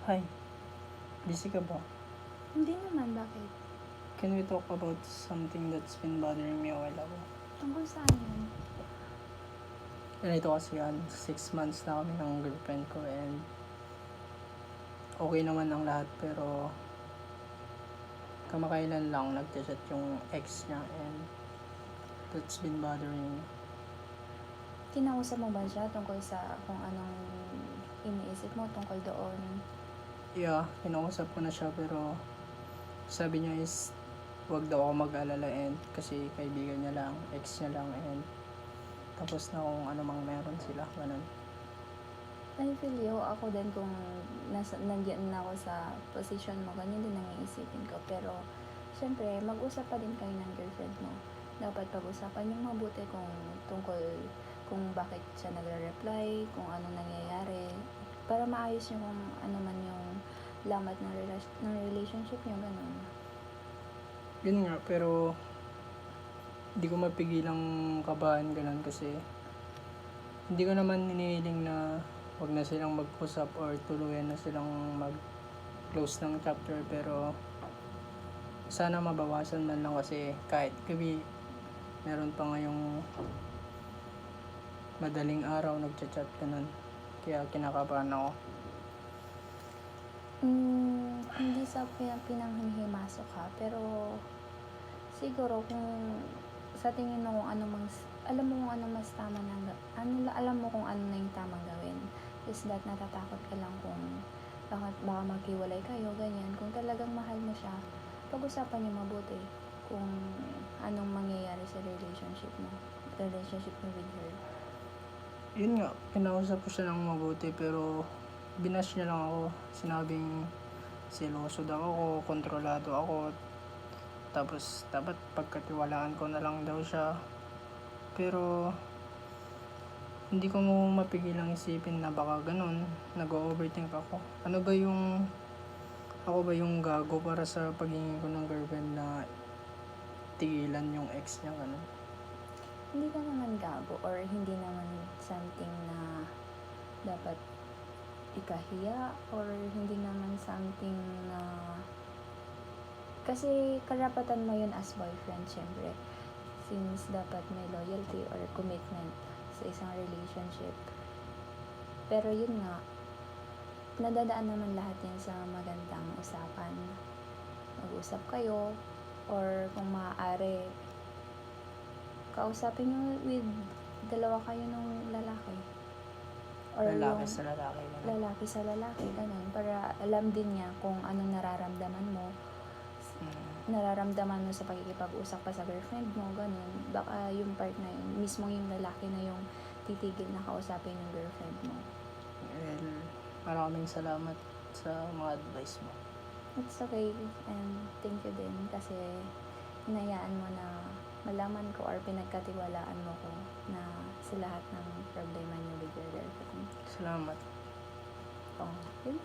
Hi, busy ka ba? Hindi naman, bakit? Can we talk about something that's been bothering me a while ago? Tungkol saan yun? Ganito kasi yan, 6 months na kami ng girlfriend ko and okay naman ang lahat pero kamakailan lang nag-chat yung ex niya and that's been bothering me. Kinausap mo ba siya tungkol sa kung anong iniisip mo tungkol doon? Yeah, kinausap ko na siya pero sabi niya is wag daw ako mag-alala and kasi kaibigan niya lang, ex niya lang and tapos na kung ano mang meron sila, ganun. I feel you, ako din kung nandiyan na ako sa position mo, ganyan din ang iisipin ko. Pero, syempre, mag-usap pa din kayo ng girlfriend mo. Dapat pag-usapan yung mabuti kung tungkol kung bakit siya nagre-reply, kung anong nangyayari, para maayos yung kung ano man yung lamat ng relationship nyo, ganun. Yun nga, pero hindi ko mapigilang kabahan ganun kasi hindi ko naman inihiling na wag na silang mag-usap or tuluyan na silang mag-close ng chapter pero sana mabawasan man lang kasi kahit gabi meron pa ngayong madaling araw nagchat-chat ganun kaya kinakabahan ako. Hindi sa pinanghihimasok ka, pero siguro kung sa tingin mo kung ano alam mo kung ano mas tama alam mo kung ano na yung tamang gawin. Is that natatakot ka lang kung baka maghiwalay kayo, ganyan. Kung talagang mahal mo siya, pag-usapan niyo mabuti kung anong mangyayari sa relationship mo with her. Yun nga, kinausap ko siya ng mabuti pero binash niya lang ako, sinabing seloso daw ako, kontrolado ako, tapos dapat pagkatiwalaan ko na lang daw siya pero hindi ko mo mapigilang isipin na baka ganun, nag-overthink ako. Ako ba yung gago para sa paghingi ko ng girlfriend na tigilan yung ex niya, ganun? Hindi ka naman gago or hindi naman something na dapat ikahiya or hindi naman something na kasi karapatan mo yun as boyfriend, syempre, since dapat may loyalty or commitment sa isang relationship. Pero yun nga, nadadaan naman lahat yan sa magandang usapan. Mag-usap kayo or kung maaari kausapin nyo with dalawa kayo nung lalaki or Lalaki yung sa lalaki, ganun. lalaki sa lalaki, ganun, para alam din niya kung anong nararamdaman mo sa pakikipag-usap pa sa girlfriend mo, ganun. Baka yung part na yun, mismo yung lalaki na yung titigil na kausapin yung girlfriend mo. Well, maraming salamat sa mga advice mo. It's okay, and thank you din kasi hinayaan mo na malaman ko or pinagkatiwalaan mo ko na sa lahat ng problema niyo with your girlfriend. Salamat. Oh, yun.